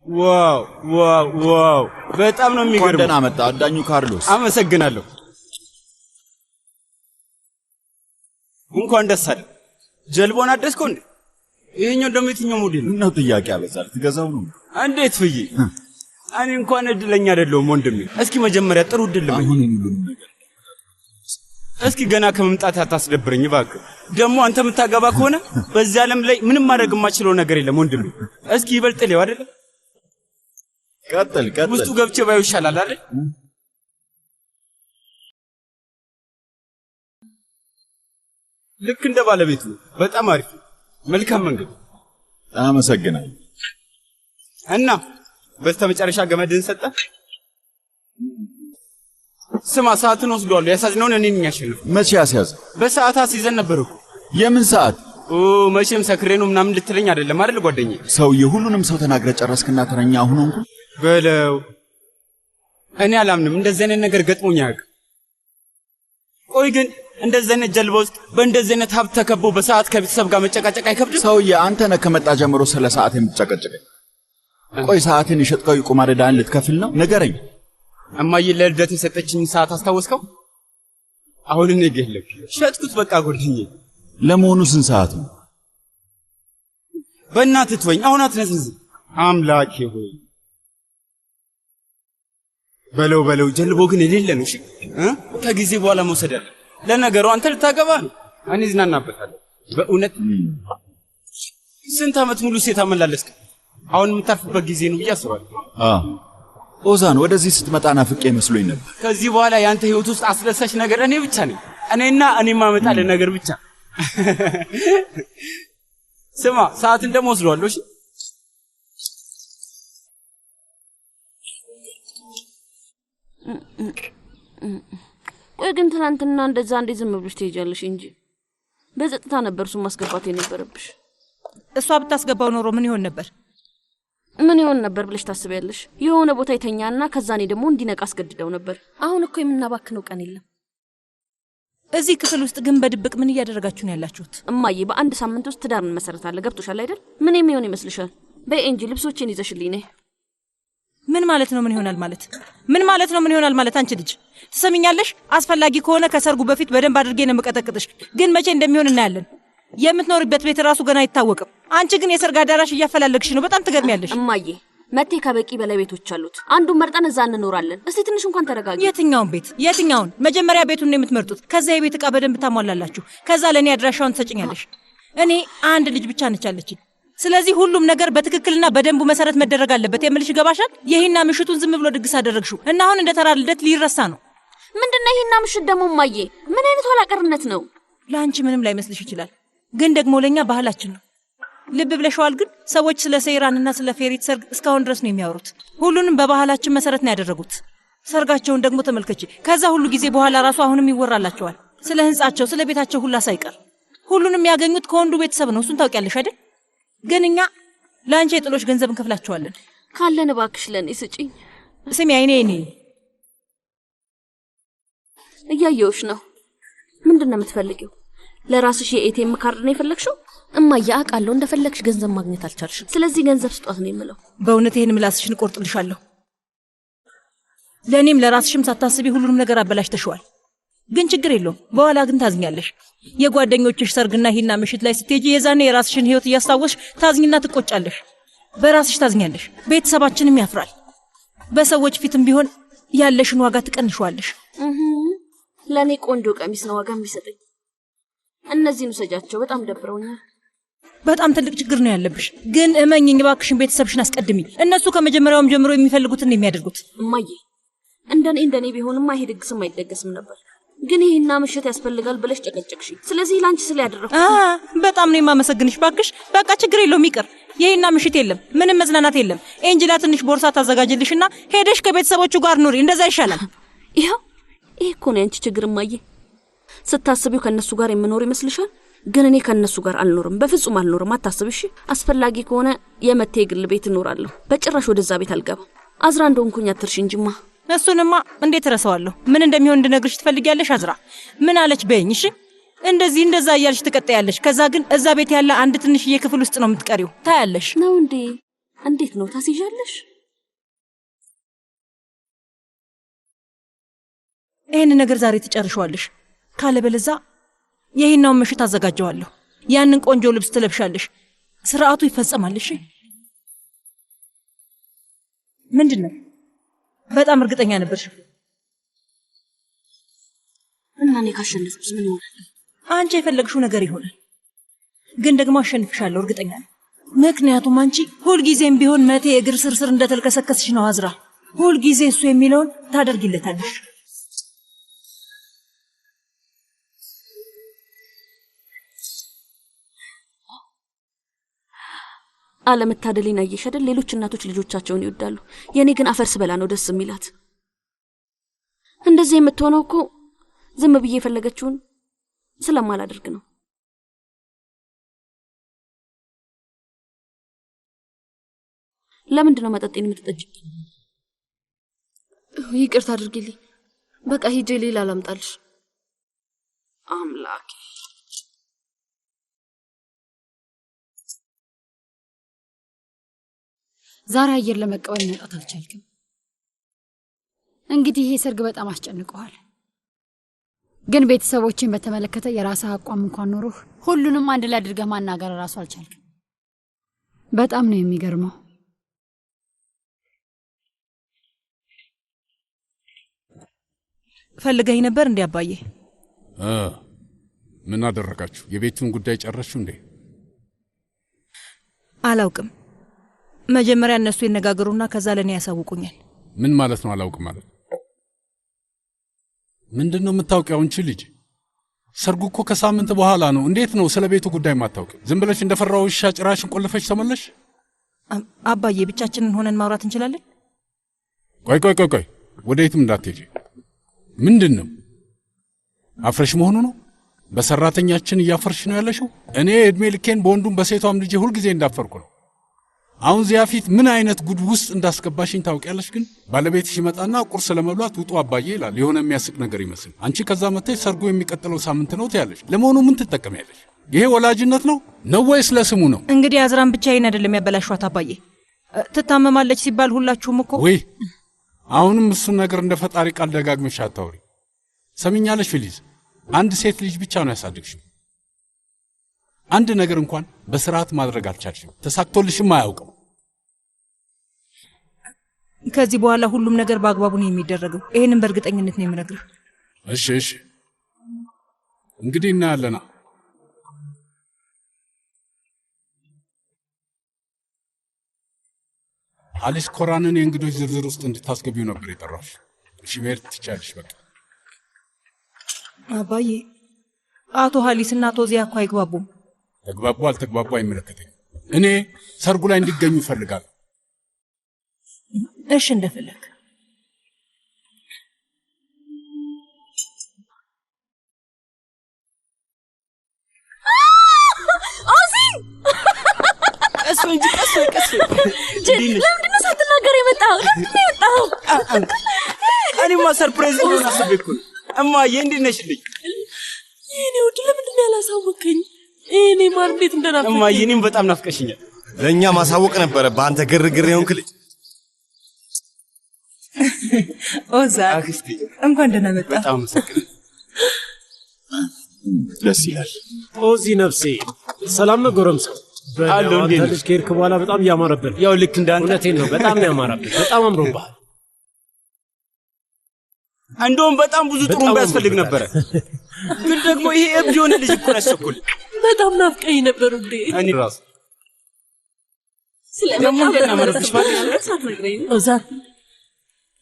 ዋው ዋው ዋው በጣም ነው የሚገርመው። ደህና መጣ አዳኙ ካርሎስ። አመሰግናለሁ። እንኳን ደስ አለ። ጀልባውን አደስከው እንዴ? ይሄኛው ደግሞ የትኛው ሞዴል ነው? ጥያቄ አበዛል። ትገዛው ነው? እንዴት ብዬ እኔ እንኳን እድለኛ አይደለሁም ወንድሜ። እስኪ መጀመሪያ ጥሩ እድል ልበል። እስኪ ገና ከመምጣት አታስደብረኝ እባክህ። ደግሞ አንተ የምታገባ ከሆነ በዚህ ዓለም ላይ ምንም ማድረግ የማችለው ነገር የለም ወንድሜ። እስኪ ይበልጥ ሌው አይደል? ቀጥል። ውስጡ ገብቼ ባዩ ይሻላል አይደል? ልክ እንደ ባለቤቱ በጣም አሪፍ መልካም መንገድ። አመሰግናለሁ። እና በስተመጨረሻ ገመድን ሰጠ። ስማ ሰዓትን ወስዷል። ያሳዝነውን እኔ ነኝ ያሸነፍኩ። መቼ ያስያዝ? በሰዓት አስይዘን ነበር እኮ። የምን ሰዓት? መቼም ሰክሬ ነው ምናምን ልትለኝ አይደለም አይደል ጓደኛዬ? ሰውዬ ሁሉንም ሰው ተናግረ ጨረስክና ተረኛ አሁን እንኳን በለው። እኔ አላምንም። እንደዚህ አይነት ነገር ገጥሞኝ አያውቅም። ቆይ ግን እንደዚህ አይነት ጀልባ ውስጥ በእንደዚህ አይነት ሀብት ተከቦ በሰዓት ከቤተሰብ ጋር መጨቃጨቅ አይከብድም? ሰውዬ አንተ ነህ ከመጣ ጀምሮ ስለ ሰዓት የምትጨቀጭቀኝ። ቆይ ሰዓትን የሸጥከው የቁማር ዕዳን ልትከፍል ነው? ንገረኝ። እማዬ ለልደት የሰጠችኝ ሰዓት አስታወስከው? አሁን እኔ ገለክ ሸጥኩት በቃ ጓደኛዬ። ለመሆኑ ስንት ሰዓት ነው? በእናትህ ተወኝ። አሁን አትነዝንዝ። አምላኬ ሆይ በለው። ጀልቦ ግን የሌለ ነው። እሺ ከጊዜ በኋላ መውሰድ አለ። ለነገሩ አንተ ልታገባ ነው። እኔ ዝናናበታለሁ። በእውነት ስንት ዓመት ሙሉ ሴት አመላለስክ። አሁን የምታርፍበት ጊዜ ነው ብዬ አስባለሁ። ኦዛን ወደዚህ ስትመጣ ናፍቄ መስሎኝ ነበር። ከዚህ በኋላ ያንተ ህይወት ውስጥ አስደሳች ነገር እኔ ብቻ ነኝ። እኔና እኔ ማመጣልህ ነገር ብቻ። ስማ ሰዓትን ደግሞ ወስደዋለሁ። እሺ ቆይ ግን ትናንትና እንደዛ እንዴ ዝም ብለሽ ትሄጃለሽ እንጂ በጸጥታ ነበር እሱን ማስገባት የነበረብሽ። እሷ ብታስገባው ኖሮ ምን ይሆን ነበር? ምን ይሆን ነበር ብለሽ ታስቢያለሽ? የሆነ ቦታ ይተኛና ከዛ እኔ ደግሞ እንዲነቃ አስገድደው ነበር። አሁን እኮ የምናባክነው ቀን የለም። እዚህ ክፍል ውስጥ ግን በድብቅ ምን እያደረጋችሁ ነው ያላችሁት? እማዬ በአንድ ሳምንት ውስጥ ትዳር እንመሰረታለን። ገብቶሻል አይደል? ምን የሚሆን ይመስልሻል? በይ እንጂ ልብሶችን ይዘሽልኝ ነይ። ምን ማለት ነው? ምን ይሆናል ማለት? ምን ማለት ነው? ምን ይሆናል ማለት? አንቺ ልጅ ትሰሚኛለሽ? አስፈላጊ ከሆነ ከሰርጉ በፊት በደንብ አድርጌ ነው መቀጠቅጥሽ። ግን መቼ እንደሚሆን እናያለን። የምትኖርበት ቤት ራሱ ገና አይታወቅም። አንቺ ግን የሰርግ አዳራሽ እያፈላለግሽ ነው። በጣም ትገርሚያለሽ። እማዬ መቴ ከበቂ በላይ ቤቶች አሉት። አንዱን መርጠን እዛ እንኖራለን። እስቲ ትንሽ እንኳን ተረጋጊ። የትኛውን ቤት? የትኛውን? መጀመሪያ ቤቱን ነው የምትመርጡት። ከዛ የቤት ዕቃ በደንብ ታሟላላችሁ። ከዛ ለእኔ አድራሻውን ትሰጭኛለሽ። እኔ አንድ ልጅ ብቻ ነች አለችኝ። ስለዚህ ሁሉም ነገር በትክክልና በደንቡ መሰረት መደረግ አለበት። የምልሽ ገባሻል? ይሄና ምሽቱን ዝም ብሎ ድግስ አደረግሽው እና አሁን እንደ ተራ ልደት ሊረሳ ነው። ምንድነው ይሄና ምሽት ደግሞ? እማዬ ምን አይነት ኋላቀርነት ነው? ለአንቺ ምንም ላይመስልሽ ይችላል፣ ግን ደግሞ ለኛ ባህላችን ነው። ልብ ብለሽዋል? ግን ሰዎች ስለ ሰይራንና ስለ ፌሪት ሰርግ እስካሁን ድረስ ነው የሚያወሩት። ሁሉንም በባህላችን መሰረት ነው ያደረጉት። ሰርጋቸውን ደግሞ ተመልከቺ። ከዛ ሁሉ ጊዜ በኋላ ራሱ አሁንም ይወራላቸዋል፣ ስለ ህንጻቸው፣ ስለ ቤታቸው ሁላ ሳይቀር። ሁሉንም ያገኙት ከወንዱ ቤተሰብ ነው። እሱን ታውቂያለሽ አይደል? ግን እኛ ለአንቺ የጥሎሽ ገንዘብ እንከፍላቸዋለን። ካለን እባክሽ ለኔ ስጪኝ። ስሚ አይኔ እያየሁሽ ነው። ምንድነው የምትፈልጊው? ለራስሽ የኤቲኤም ካርድ ነው የፈለግሽው? እማዬ አውቃለሁ እንደፈለግሽ ገንዘብ ማግኘት አልቻልሽም። ስለዚህ ገንዘብ ስጧት ነው የምለው። በእውነት ይሄን ምላስሽን እቆርጥልሻለሁ። ለእኔም ለራስሽም ሳታስቢ ሁሉንም ነገር አበላሽተሽዋል። ግን ችግር የለውም። በኋላ ግን ታዝኛለሽ። የጓደኞችሽ ሰርግና ሂና ምሽት ላይ ስትሄጂ የዛኔ የራስሽን ህይወት እያስታወስሽ ታዝኝና ትቆጫለሽ። በራስሽ ታዝኛለሽ። ቤተሰባችንም ያፍራል። በሰዎች ፊትም ቢሆን ያለሽን ዋጋ ትቀንሽዋለሽ። ለኔ ቆንጆ ቀሚስ ነው ዋጋ የሚሰጠኝ። እነዚህን ውሰጃቸው፣ በጣም ደብረውኛል። በጣም ትልቅ ችግር ነው ያለብሽ። ግን እመኝኝ እባክሽን ቤተሰብሽን አስቀድሚ። እነሱ ከመጀመሪያውም ጀምሮ የሚፈልጉትን የሚያደርጉት። እማዬ እንደኔ ቢሆንማ ይሄ ድግስም አይደገስም ነበር። ግን ይሄና ምሽት ያስፈልጋል ብለሽ ጨቀጨቅሽ። ስለዚህ ላንቺ ስለ ያደረኩት በጣም ነው የማመሰግንሽ። ባክሽ በቃ ችግር የለውም ይቅር። ይሄና ምሽት የለም፣ ምንም መዝናናት የለም። ኤንጅላ ትንሽ ቦርሳ ታዘጋጅልሽና ሄደሽ ከቤተሰቦቹ ጋር ኑሪ። እንደዛ ይሻላል። ይሄ እኮ ነው ያንቺ ችግር እማዬ። ስታስቢው ከነሱ ጋር የምኖር ይመስልሻል? ግን እኔ ከነሱ ጋር አልኖርም፣ በፍጹም አልኖርም። አታስብሽ። አስፈላጊ ከሆነ የመቴ ግል ቤት እኖራለሁ። በጭራሽ ወደዛ ቤት አልገባም። አዝራ እንደሆንኩኝ አትርሽ እንጂማ። እሱንማ እንዴት ረሳዋለሁ? ምን እንደሚሆን እንድነግርሽ ትፈልጊያለሽ? አዝራ ምን አለች በይኝ። እሺ እንደዛ እያልሽ ትቀጣያለሽ። ከዛ ግን እዛ ቤት ያለ አንድ ትንሽዬ ክፍል ውስጥ ነው የምትቀሪው። ታያለሽ ነው እንዴ? እንዴት ነው ታስይዣለሽ? ይሄን ነገር ዛሬ ትጨርሻለሽ። ካለበለዛ ይሄናውን ምሽት አዘጋጀዋለሁ። ያንን ቆንጆ ልብስ ትለብሻለሽ። ስርዓቱ ይፈጸማልሽ። ምንድነው? በጣም እርግጠኛ ነበርሽ? እና እኔ ካሸነፍኩስ ምን ይሆናል? አንቺ የፈለግሽው ነገር ይሆናል። ግን ደግሞ አሸንፍሻለሁ እርግጠኛ ነኝ። ምክንያቱም አንቺ ሁልጊዜም ቢሆን መቴ እግር ስር እንደተልከሰከስሽ ነው አዝራ። ሁልጊዜ እሱ የሚለውን ታደርጊለታለሽ። አለመታደሌን አየሽ አይደል? ሌሎች እናቶች ልጆቻቸውን ይወዳሉ። የኔ ግን አፈር ስበላ ነው ደስ የሚላት። እንደዚህ የምትሆነው እኮ ዝም ብዬ የፈለገችውን ስለማላደርግ ነው። ለምንድን ነው መጠጤን የምትጠጪው? ይቅርታ አድርጊልኝ። በቃ ሂጄ ሌላ ላምጣልሽ። አምላኬ ዛሬ አየር ለመቀበል መጣት አልቻልክም። እንግዲህ ይሄ ሰርግ በጣም አስጨንቀዋል። ግን ቤተሰቦችን በተመለከተ የራስህ አቋም እንኳን ኖሮህ ሁሉንም አንድ ላይ አድርገህ ማናገር ራሱ አልቻልክም። በጣም ነው የሚገርመው። ፈልገኝ ነበር እንዴ አባዬ? ምን አደረጋችሁ? የቤቱን ጉዳይ ጨረስችሁ እንዴ? አላውቅም። መጀመሪያ እነሱ ይነጋገሩና ከዛ ለኔ ያሳውቁኛል። ምን ማለት ነው አላውቅም ማለት? ምንድነው የምታውቂው አንቺ ልጅ? ሰርጉ እኮ ከሳምንት በኋላ ነው። እንዴት ነው ስለ ቤቱ ጉዳይ ማታውቂው? ዝም ብለሽ እንደፈራው ውሻ ጭራሽን ቆልፈሽ ተመለሽ? አባዬ ብቻችንን ሆነን ማውራት እንችላለን? ቆይ ወዴትም እንዳትሄጂ። ምንድነው? አፍረሽ መሆኑ ነው? በሰራተኛችን እያፈርሽ ነው ያለሽው? እኔ እድሜ ልኬን በወንዱም በሴቷም ልጅ ሁሉ ጊዜ እንዳፈርኩ ነው። አሁን ዚያ ፊት ምን አይነት ጉድ ውስጥ እንዳስገባሽኝ ታውቂያለሽ? ግን ባለቤትሽ ይመጣና ቁርስ ለመብላት ውጡ አባዬ ይላል፣ የሆነ የሚያስቅ ነገር ይመስል። አንቺ ከዛ መጥተሽ ሰርጉ የሚቀጥለው ሳምንት ነው ትያለሽ። ለመሆኑ ምን ትጠቀሚያለሽ? ይሄ ወላጅነት ነው ወይስ ለስሙ ነው? እንግዲህ አዝራን ብቻዬን አይደለም ያበላሽዋት አባዬ። ትታመማለች ሲባል ሁላችሁም እኮ ወይ አሁንም እሱን ነገር እንደ ፈጣሪ ቃል ደጋግመሽ አታውሪ። ሰሚኛለሽ ፊሊዝ፣ አንድ ሴት ልጅ ብቻ ነው ያሳደግሽው። አንድ ነገር እንኳን በስርዓት ማድረግ አልቻልሽም። ተሳክቶልሽም አያውቅም። ከዚህ በኋላ ሁሉም ነገር በአግባቡ ነው የሚደረገው። ይሄንን በእርግጠኝነት ነው የምነግርህ። እሺ እንግዲህ እናያለና። አሊስ ኮራንን የእንግዶች ዝርዝር ውስጥ እንድታስገቢው ነበር የጠራሽ። እሺ መሄድ ትችያለሽ። በቃ አባዬ፣ አቶ ሀሊስና አቶ ዚያ እኮ አይግባቡም። ተግባቡ አልተግባቡ አይመለከተኝም። እኔ ሰርጉ ላይ እንዲገኙ እፈልጋለሁ። እሺ እንደፈለግ። ቀስ ለምንድነው ሳትናገር የመጣው? እኔማ ሰርፕራይዝ ነው አስቤኩ። እማዬ እንዴት ነሽልኝ? እኔ ወድ ለምንድነው ያላሳወቀኝ? እኔ ማር እንዴት እንደናፈቀኝ። እማዬ እኔም በጣም ናፍቀሽኛል። ለኛ ማሳወቅ ነበር። በአንተ ግርግር የሆንክ ልጅ። ኦዛ አክስቴ እንኳን ደህና መጣ። በጣም አመሰግናለሁ። ደስ ይላል። ኦዚ ነፍሴ ሰላም ነው ጎረምሳ? አሎ እንዴ ልጅ ከሄድክ በኋላ በጣም ያማረብህ። ያው ልክ እንዳንተ። እውነቴን ነው፣ በጣም ያማረብህ። በጣም አምሮብሃል። እንደውም በጣም ብዙ ጥሩምባ ያስፈልግ ነበረ። ግን ደግሞ ይሄ እብድ የሆነ ልጅ እኮ ነሰኩል። በጣም ናፍቀኝ ነበር እንዴ? እኔ ራስ ስለምን እንደናመረብሽ ሳትነግረኝ። ኦዛ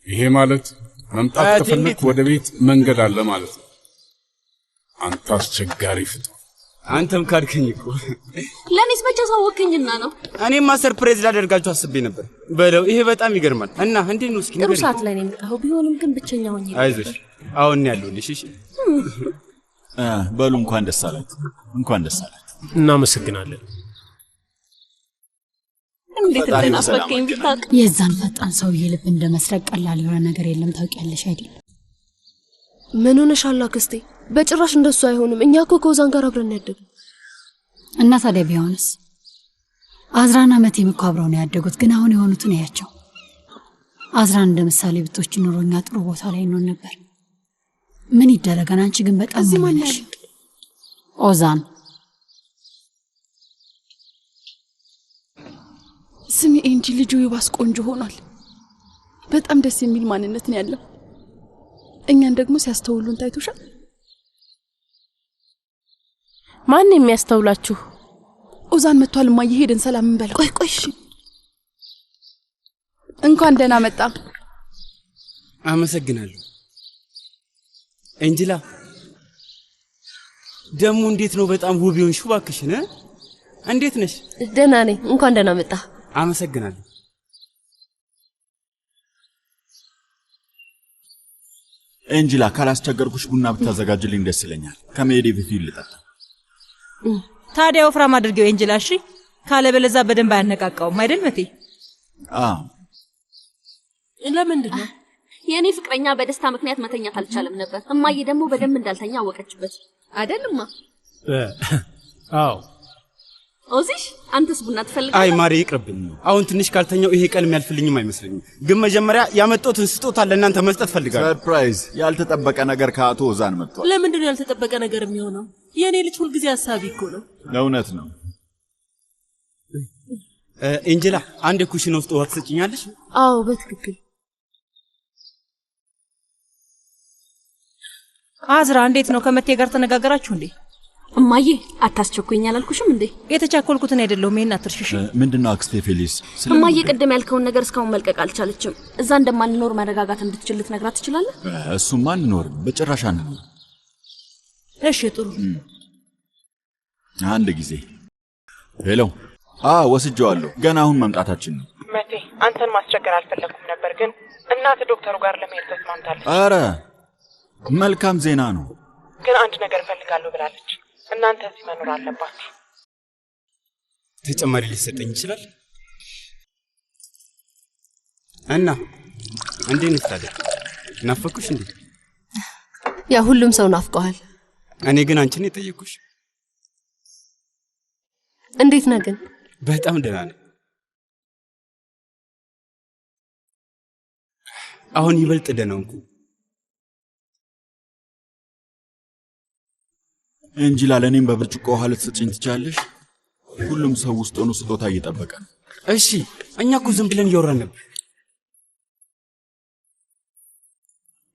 ይሄ ማለት መምጣት ከፈለክ ወደ ቤት መንገድ አለ ማለት ነው። አንተ አስቸጋሪ ፍጡር። አንተም ካድከኝ እኮ። ለኔስ መቼ ሳወቀኝና ነው? እኔማ ሰርፕራይዝ ላደርጋችሁ አስቤ ነበር። በለው ይሄ በጣም ይገርማል። እና እንዴት ነው እስኪ ጥሩ ንገሪኝ። ሰዓት ላይ ነው የመጣኸው። ቢሆንም ግን ብቸኛ ሆኜ። አይዞሽ አሁን ያለሁልሽ። እሺ በሉ እንኳን ደስ አላት። እንኳን ደስ አላት። እናመሰግናለን። እንዴት እንደናፈቀኝ ብታውቅ። የዛን ፈጣን ሰውዬ ልብ እንደመስረቅ ቀላል የሆነ ነገር የለም። ታውቂያለሽ አይደል? ምን ሆነሻል አክስቴ? በጭራሽ እንደሱ አይሆንም። እኛ እኮ ከኦዛን ጋር አብረን ያደግን። እና ታዲያ ቢሆንስ? አዝራና መቴም እኮ አብረው ነው ያደጉት፣ ግን አሁን የሆኑትን ያያቸው። አዝራን እንደ ምሳሌ ብቶች ኑሮኛ ጥሩ ቦታ ላይ እንሆን ነበር። ምን ይደረጋል? አንቺ ግን በጣም ነሽ። ኦዛን ስሚ እንጂ ልጁ ይባስ ቆንጆ ሆኗል። በጣም ደስ የሚል ማንነት ነው ያለው። እኛን ደግሞ ሲያስተውሉን ታይቶሻል። ማን የሚያስተውላችሁ? ኦዛን መጥቷል። ማየ ሄደን ሰላም እንበለው። ቆይ እሺ። እንኳን ደህና መጣ። አመሰግናለሁ። ኤንጅላ ደሙ እንዴት ነው? በጣም ውብ ይሆንሽ። እባክሽን እንዴት ነሽ? ደህና ነኝ። እንኳን ደህና መጣ። አመሰግናለሁ። ኤንጅላ ካላስቸገርኩሽ ቡና ብታዘጋጅልኝ ደስ ይለኛል። ከመሄዴ በፊት ልጠጣ። ታዲያ ወፍራም አድርጌው ኤንጅላ። እሺ ካለበለዚያ በደንብ አያነቃቃውም አይደል መቴ? ለምንድን ነው? የኔ ፍቅረኛ በደስታ ምክንያት መተኛት አልቻለም ነበር። እማዬ ደግሞ በደንብ እንዳልተኛ አወቀችበት አይደልማ? አዎ። ኦዚሽ አንተስ ቡና ትፈልጋለህ? አይ ማሪ ይቅርብኝ። አሁን ትንሽ ካልተኛው ይሄ ቀን የሚያልፍልኝም አይመስለኝም። ግን መጀመሪያ ያመጣሁትን ስጦታ ለእናንተ መስጠት ፈልጋለሁ። ሰርፕራይዝ! ያልተጠበቀ ነገር ከአቶ ኦዛን መጥቷል። ለምንድን ነው ያልተጠበቀ ነገር የሚሆነው? የኔ ልጅ ሁልጊዜ ሐሳቢ እኮ ነው። እውነት ነው። ኤንጅላ አንድ ኩሽና ውስጥ ውሃ ትሰጪኛለሽ? አዎ በትክክል። አዝራ እንዴት ነው? ከመቴ ጋር ተነጋገራችሁ እንዴ? እማዬ አታስቸኩኝ አላልኩሽም እንዴ? የተቻኮልኩትን አይደለም። ይሄን አትርሽሽ። ምንድነው አክስቴ ፌሊስ? እማዬ ቅድም ያልከውን ነገር እስካሁን መልቀቅ አልቻለችም። እዛ እንደማንኖር መረጋጋት እንድትችል ልትነግራት ትችላለህ? እሱማ አንኖርም፣ በጭራሽ አንኖርም። እሺ ጥሩ። አንድ ጊዜ ሄሎ። ወስጄዋለሁ። ገና አሁን መምጣታችን ነው። መቴ አንተን ማስቸገር አልፈለኩም ነበር፣ ግን እናት ዶክተሩ ጋር ለመሄድ ተስማምታለች። አረ መልካም ዜና ነው። ግን አንድ ነገር እፈልጋለሁ ብላለች። እናንተ እዚህ መኖር አለባችሁ። ተጨማሪ ሊሰጠኝ ይችላል? እና እንዴት ነሽ ታዲያ? ናፈኩሽ እንዴ? ያ ሁሉም ሰው ናፍቀዋል። እኔ ግን አንቺን የጠየቅኩሽ። እንዴት ነህ ግን? በጣም ደህና ነኝ። አሁን ይበልጥ ደህና ነኝ። ኤንጅላ ለኔም በብርጭቆ ውሃ ልትሰጪኝ ትቻለሽ? ሁሉም ሰው ውስጥ ሆኖ ስጦታ እየጠበቀ ነው። እሺ እኛ እኮ ዝም ብለን እያወራን ነበር።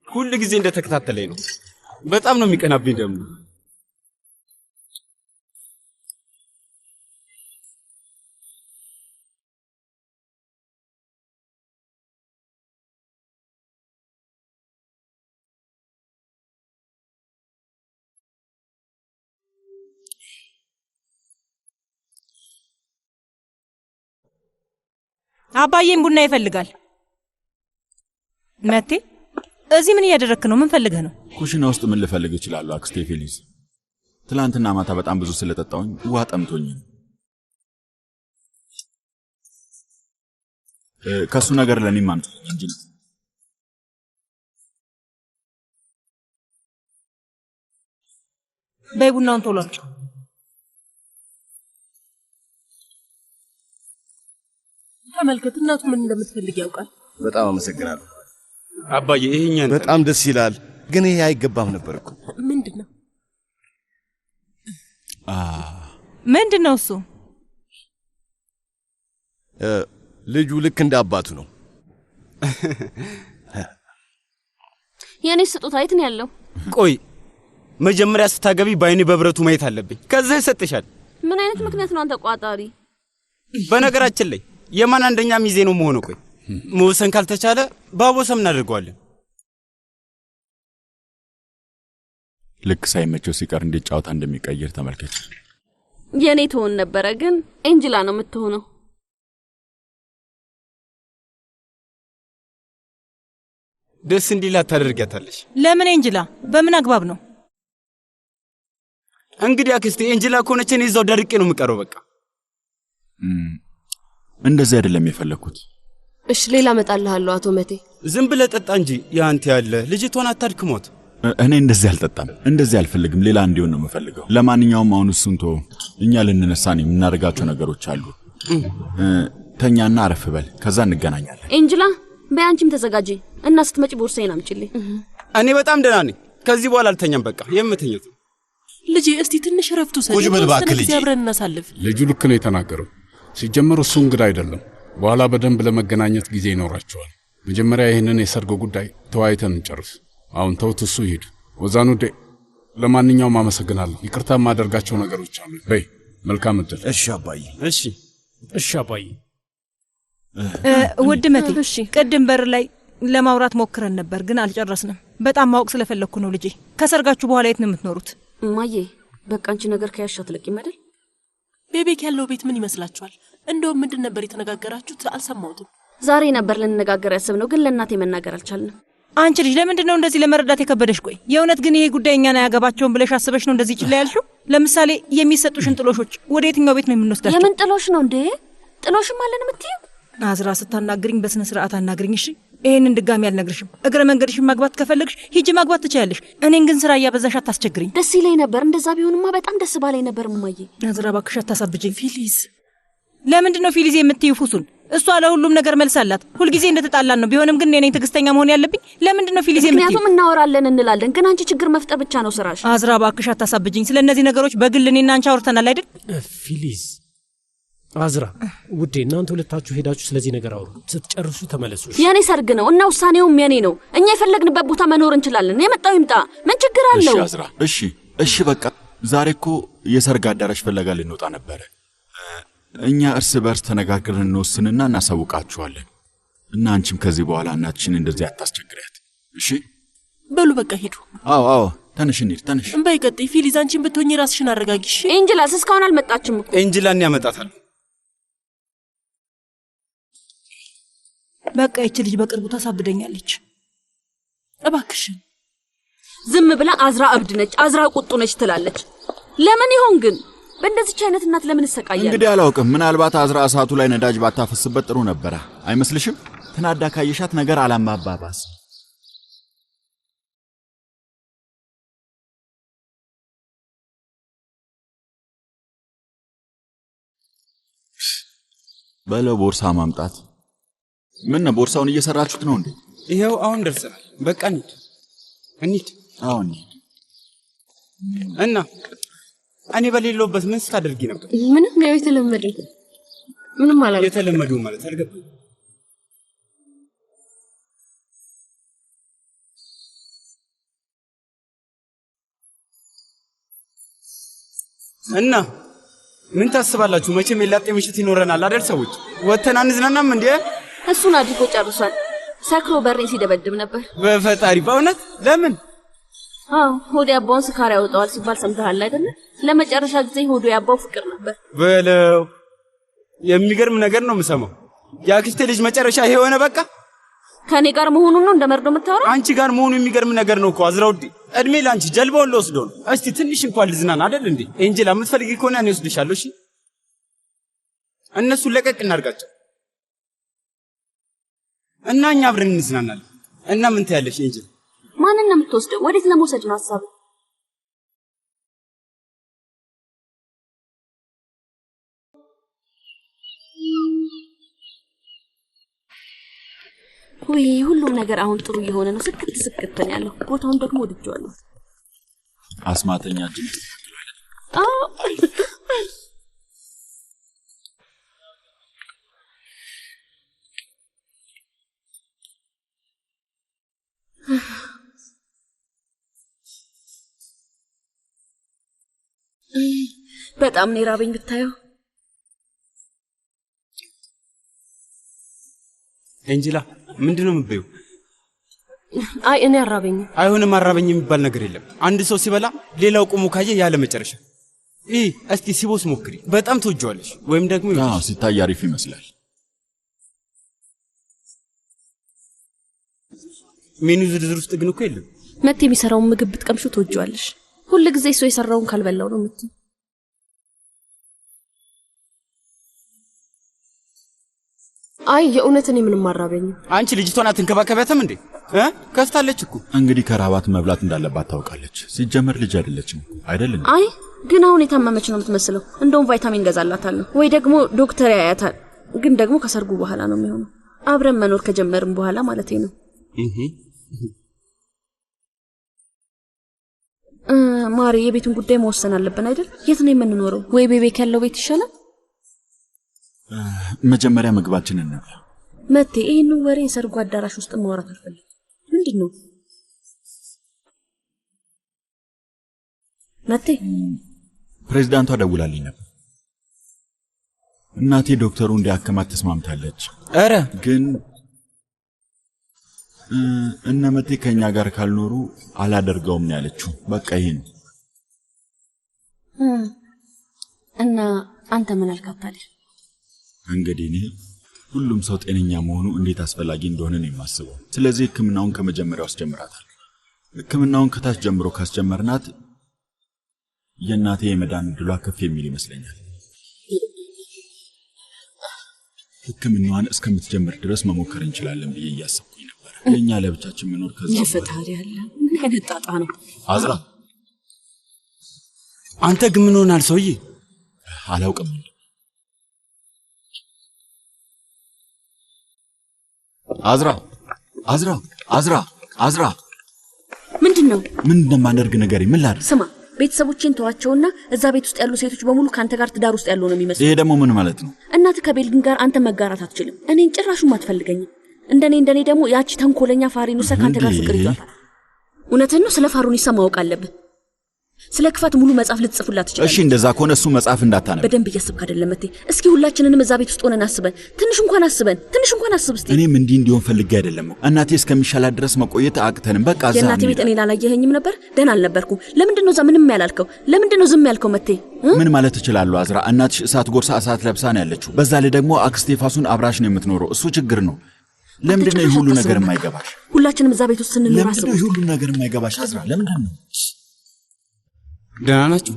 ሁሉ ጊዜ እንደተከታተለኝ ነው። በጣም ነው የሚቀናብኝ ደግሞ። አባዬም ቡና ይፈልጋል። መቴ እዚህ ምን እያደረክ ነው? ምን ፈልገህ ነው? ኩሽና ውስጥ ምን ልፈልግ እችላለሁ አክስቴ ፌሊስ? ትላንትና ማታ በጣም ብዙ ስለጠጣሁኝ ውሃ ጠምቶኝ። ከሱ ነገር ለኔም አምጥልኝ እንጂ። በይ ቡናውን ቶሎ አምጪው። ተመልከት፣ እናቱ ምን እንደምትፈልግ ያውቃል። በጣም አመሰግናለሁ አባዬ። ይሄኛን በጣም ደስ ይላል፣ ግን ይሄ አይገባም ነበር እኮ። ምንድነው? ምንድነው እሱ? ልጁ ልክ እንደ አባቱ ነው። የኔ ስጦታ የት ነው ያለው? ቆይ መጀመሪያ ስታገቢ ባይኔ በብረቱ ማየት አለብኝ፣ ከዛ ይሰጥሻል። ምን አይነት ምክንያት ነው አንተ ቋጣሪ? በነገራችን ላይ የማን አንደኛ ሚዜ ነው መሆኑ? ቆይ መወሰን ካልተቻለ ባቦሰም እናደርገዋለን። ልክ ሳይመቸው ሲቀር እንዴት ጫወታ እንደሚቀይር ተመልከች። የኔ ትሆን ነበረ፣ ግን ኤንጅላ ነው የምትሆነው። ደስ እንዲላት ታደርጊያታለሽ። ለምን ኤንጅላ? በምን አግባብ ነው? እንግዲህ አክስቴ ኤንጅላ ከሆነች እኔ እዛው ደርቄ ነው የምቀረው። በቃ እንደዚህ አይደለም የፈለኩት። እሺ ሌላ እመጣልሃለሁ አቶ መቴ። ዝም ብለህ ጠጣ እንጂ ያንተ ያለ ልጅቷን አታድክሞት። እኔ እንደዚህ አልጠጣም፣ እንደዚህ አልፈልግም። ሌላ እንዲሆን ነው የምፈልገው። ለማንኛውም አሁን እሱን ተወው። እኛ ልንነሳ ነው፣ የምናደርጋቸው ነገሮች አሉ። ተኛና አረፍ በል፣ ከዛ እንገናኛለን። ኤንጅላ በያንቺም ተዘጋጂ እና ስትመጪ ቦርሳዬን አምጪልኝ። እኔ በጣም ደህና ነኝ። ከዚህ በኋላ አልተኛም። በቃ የምተኛው ልጄ እስቲ ትንሽ ረፍቱ ሰጪ። ቁጭ በል እባክህ ልጄ። አብረን እናሳልፍ። ልጁ ልክ ነው የተናገረው። ሲጀመር እሱ እንግዳ አይደለም። በኋላ በደንብ ለመገናኘት ጊዜ ይኖራቸዋል። መጀመሪያ ይህንን የሰርግ ጉዳይ ተወያይተን እንጨርስ። አሁን ተውት፣ እሱ ይሄድ። ወዛኑዴ ለማንኛውም አመሰግናለሁ። ይቅርታ የማደርጋቸው ነገሮች አሉ። በይ መልካም እድል። እሺ አባዬ። እሺ አባዬ። ውድ መቴ፣ ቅድም በር ላይ ለማውራት ሞክረን ነበር ግን አልጨረስንም። በጣም ማወቅ ስለፈለኩ ነው ልጄ። ከሰርጋችሁ በኋላ የት ነው የምትኖሩት? እማዬ በቃ አንቺ ነገር ከያሻ ትለቂም አይደል? ቤቤክ ያለው ቤት ምን ይመስላችኋል? እንደውም ምንድን ነበር የተነጋገራችሁት? አልሰማሁትም። ዛሬ ነበር ልንነጋገር ያሰብነው ግን ለእናቴ መናገር አልቻልንም። አንቺ ልጅ ለምንድን ነው እንደዚህ ለመረዳት የከበደሽ? ቆይ የእውነት ግን ይሄ ጉዳይ እኛን አያገባቸውም ብለሽ አስበሽ ነው እንደዚህ ጭላ ያልሽው? ለምሳሌ የሚሰጡሽን ጥሎሾች ወደ የትኛው ቤት ነው የምንወስዳቸው? የምን ጥሎሽ ነው እንዴ? ጥሎሽም አለን የምትይው? አዝራ ስታናግሪኝ በስነ ስርዓት አናግሪኝ እሺ? ይሄንን ድጋሚ አልነግርሽም። እግረ መንገድሽን ማግባት ከፈለግሽ ሂጂ ማግባት ትችያለሽ። እኔን ግን ስራ እያበዛሽ አታስቸግሪኝ። ደስ ይለኝ ነበር። እንደዛ ቢሆንማ በጣም ደስ ባለኝ ነበር እማዬ። አዝራ እባክሽ አታሳብጂኝ። ፊሊዝ ለምንድን ነው ፊሊዝ የምትይው? ፉሱን እሷ ለሁሉም ነገር መልስ አላት። ሁልጊዜ እንደተጣላን ነው። ቢሆንም ግን እኔ ትዕግስተኛ መሆን ያለብኝ። ለምንድን ነው ፊሊዝ የምትይው? ምክንያቱም እናወራለን እንላለን ግን አንቺ ችግር መፍጠር ብቻ ነው ስራሽ። አዝራ እባክሽ አታሳብጂኝ። ስለነዚህ ነገሮች በግል እኔና አንቺ አውርተናል አይደል? ፊሊዝ አዝራ ውዴ፣ እናንተ ሁለታችሁ ሄዳችሁ ስለዚህ ነገር አውሩ። ስትጨርሱ ተመለሱ። የኔ ሰርግ ነው እና ውሳኔውም የኔ ነው። እኛ የፈለግንበት ቦታ መኖር እንችላለን። የመጣው ይምጣ፣ ምን ችግር አለው? እሺ አዝራ፣ እሺ በቃ ዛሬ እኮ የሰርግ አዳራሽ ፍለጋ ልንወጣ ነበረ። እኛ እርስ በርስ ተነጋግረን እንወስንና እናሳውቃችኋለን። እና አንቺም ከዚህ በኋላ እናትሽን እንደዚህ አታስቸግሪያት እሺ? በሉ በቃ ሂዱ። አዎ ተነሽ እንሂድ፣ ተነሽ። እምባይ ቀጥይ። ፊሊዝ አንቺን ብትሆኚ ራስሽን አረጋጊ እሺ? ኤንጅላስ እስካሁን አልመጣችም እኮ። ኤንጅላን ያመጣታል። በቃ ይቺ ልጅ በቅርቡ ታሳብደኛለች። እባክሽን ዝም ብላ አዝራ እብድ ነች፣ አዝራ ቁጡ ነች ትላለች። ለምን ይሆን ግን? በእንደዚች አይነት እናት ለምን እሰቃያለሁ? እንግዲህ አላውቅም። ምናልባት አዝራ እሳቱ ላይ ነዳጅ ባታፈስበት ጥሩ ነበረ። አይመስልሽም? ተናዳ ካየሻት ነገር አላማባባስ። በለው ቦርሳ ማምጣት። ምን ነው ቦርሳውን እየሰራችሁት ነው እንዴ? ይሄው አሁን ደርሰናል። በቃ እንሂድ። አሁን እና እኔ በሌለውበት ምን ስታደርጊ ነበር? ምንም ነው የተለመደው። ምንም ማለት የተለመደው ማለት አልገባኝም። እና ምን ታስባላችሁ? መቼም የላጤ ምሽት ይኖረናል አይደል? ሰዎች ወተን አንዝናናም እንዴ? እሱን አድርጎ ጨርሷል። ሰክሮ በሬን ሲደበድብ ነበር። በፈጣሪ በእውነት ለምን? አዎ ሆዴ አባውን ስካር ያወጣዋል ሲባል ሰምተሃል አይደል? ለመጨረሻ ጊዜ ሆዱ ያባው ፍቅር ነበር በለው። የሚገርም ነገር ነው የምሰማው። የአክስቴ ልጅ መጨረሻ ይሄ ሆነ። በቃ ከኔ ጋር መሆኑን ነው እንደመርዶ የምታወራው? አንቺ ጋር መሆኑ የሚገርም ነገር ነው እኮ አዝራውዲ። እድሜ ላንቺ ጀልባውን ልወስዶ ነው። እስቲ ትንሽ እንኳን ልዝናና አይደል እንዴ? ኤንጀላ የምትፈልጊ ከሆነ እኔ ወስድሻለሁ። እሺ እነሱን ለቀቅ እናርጋቸው እና እኛ አብረን እንዝናናለን። እና ምን ታያለሽ ኤንጀላ? ማንን ነው የምትወስደው? ወዴት ለመውሰድ ነው ሐሳብ? ወይ ሁሉም ነገር አሁን ጥሩ እየሆነ ነው። ስክት ነው ያለው። ቦታውን ደግሞ ወድጄዋለሁ። አስማተኛ እንጂ በጣም ነው ራበኝ ብታየው። ኤንጀላ ምንድነው የምትበይው? አይ እኔ አራበኝ። አይሆንም፣ አራበኝ የሚባል ነገር የለም። አንድ ሰው ሲበላ ሌላው ቆሞ ካየ ያለ መጨረሻ። እስቲ ሲቦስ ሞክሪ፣ በጣም ትወጂዋለሽ። ወይም ደግሞ ሲታይ አሪፍ ይመስላል። ሜኑ ዝርዝር ውስጥ ግን እኮ የለም። መት የሚሰራውን ምግብ ብትቀምሹ ትወጂዋለሽ። ሁሉ ጊዜ እሱ የሰራውን ካልበላው ነው የምትይ። አይ የእውነት እኔ ምንም አራበኝ። አንቺ ልጅቷን አትንከባከቢያትም እንዴ? ከፍታለች እኮ። እንግዲህ ከራባት መብላት እንዳለባት ታውቃለች። ሲጀመር ልጅ አይደለችም አይደል? አይ ግን አሁን የታመመች ነው የምትመስለው። እንደውም ቫይታሚን ገዛላታለሁ ወይ ደግሞ ዶክተር ያያታል። ግን ደግሞ ከሰርጉ በኋላ ነው የሚሆነው። አብረን መኖር ከጀመርን በኋላ ማለት ነው። ማሪ የቤቱን ጉዳይ መወሰን አለብን አይደል? የት ነው የምንኖረው? ወይ ቤቤክ ያለው ቤት ይሻላል? መጀመሪያ ምግባችንን እንብላ። መቴ ይህን ወሬ የሰርጉ አዳራሽ ውስጥ ማውራት አልፈልግም። ምንድን ነው መቴ? ፕሬዝዳንቷ ደውላልኝ ነበር። እናቴ ዶክተሩ እንዲያከማት ተስማምታለች። አረ ግን እነ መቴ ከኛ ጋር ካልኖሩ አላደርገውም ነው ያለችው። በቃ ይሄን እና አንተ ምን አልካት ታዲያ? እንግዲህ እኔ ሁሉም ሰው ጤነኛ መሆኑ እንዴት አስፈላጊ እንደሆነ ነው የማስበው። ስለዚህ ሕክምናውን ከመጀመሪያው አስጀምራታል። ሕክምናውን ከታች ጀምሮ ካስጀመርናት የእናቴ የመዳን ዕድሏ ከፍ የሚል ይመስለኛል። ሕክምናዋን እስከምትጀምር ድረስ መሞከር እንችላለን ብዬ እያሰብኩኝ ነበር። ለኛ ለብቻችን መኖር ከዛ ይፈታሪ ያለ ምን አይነት ጣጣ ነው? አዝራ አንተ ግን ምን ሆናል ሰውዬ? አላውቅም። አዝራ አዝራ አዝራ አዝራ ምንድነው? ምን እንደማደርግ ነገር ምን ላድርግ? ስማ ቤተሰቦችን ተዋቸውና እዛ ቤት ውስጥ ያሉ ሴቶች በሙሉ ካንተ ጋር ትዳር ውስጥ ያለው ነው የሚመስለው። ይሄ ደግሞ ምን ማለት ነው? እናት ከቤልግን ጋር አንተ መጋራት አትችልም። እኔን ጭራሹም አትፈልገኝም። እንደኔ ደግሞ ያቺ ተንኮለኛ ፋሪኑሳ ካንተ ጋር ፍቅር ይዟታል። እውነትን ነው። ስለ ፋሩኒሳ ማወቅ አለብህ። ስለ ክፋት ሙሉ መጽሐፍ ልትጽፍላት ትችላለህ። እሺ እንደዛ ከሆነ እሱ መጽሐፍ እንዳታነብ። በደንብ እያሰብክ አይደለም መቴ። እስኪ ሁላችንንም እዛ ቤት ውስጥ ሆነን አስበን ትንሽ እንኳን አስብ እስቲ። እኔም እንዲሆን ፈልጌ አይደለም። እናቴ እስከሚሻላት ድረስ መቆየት አቅተንም በቃ እዛ የእናቴ ቤት እኔን አላየኸኝም ነበር? ደህና አልነበርኩም። ለምንድን ነው እዛ ምንም ያላልከው? ለምንድን ነው ዝም ያልከው መቴ? ምን ማለት እችላለሁ አዝራ? እናትሽ እሳት ጎርሳ እሳት ለብሳ ነው ያለችው። በዛ ላይ ደግሞ አክስቴ ፋሱን አብራሽ ነው የምትኖረው። እሱ ችግር ነው። ለምንድን ነው ሁሉ ነገር የማይገባሽ? ሁላችንም እዛ ቤት ውስጥ ስንኖር አስበው። ለምንድን ነው ሁሉ ነገር የማይገባሽ አዝራ? ለምንድን ነው? ደህና ናችሁ?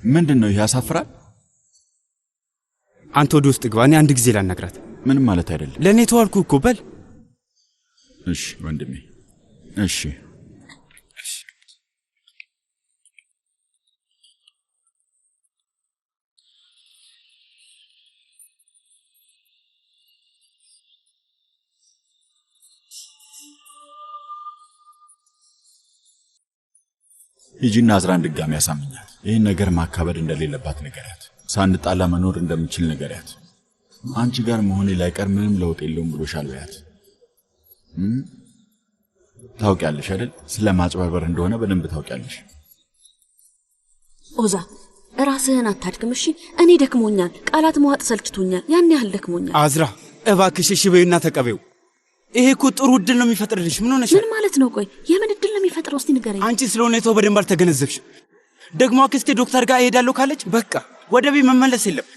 ምንድን ነው ያሳፍራል? አንተ ወደ ውስጥ ግባ። እኔ አንድ ጊዜ ላናግራት። ምንም ማለት አይደለም። ለእኔ ተዋልኩ እኮ በል። እሺ ወንድሜ እሺ። ሂጂና አዝራን ድጋሚ ያሳምኛት። ይህን ነገር ማካበድ እንደሌለባት ነገሪያት። ሳንጣላ መኖር እንደምንችል ነገሪያት። አንቺ ጋር መሆኔ ላይቀር ምንም ለውጥ የለውም ብሎሻል በያት። ታውቂያለሽ አይደል? ስለ ማጭበርበር እንደሆነ በደንብ ታውቂያለሽ። ኦዛ ራስህን አታድክም እሺ? እኔ ደክሞኛል። ቃላት መዋጥ ሰልችቶኛል። ያን ያህል ደክሞኛል። አዝራ እባክሽ እሺ በይና ተቀበይው። ይሄ እኮ ጥሩ እድል ነው የሚፈጥርልሽ። ምን ሆነሽ? ምን ማለት ነው? ቆይ የምን እድል ነው የሚፈጥረው? እስቲ ንገረኝ። አንቺ ስለሆነ የተው በደንብ አልተገነዘብሽ። ደግሞ አክስቴ ዶክተር ጋር እሄዳለሁ ካለች በቃ ወደ ቤት መመለስ የለም።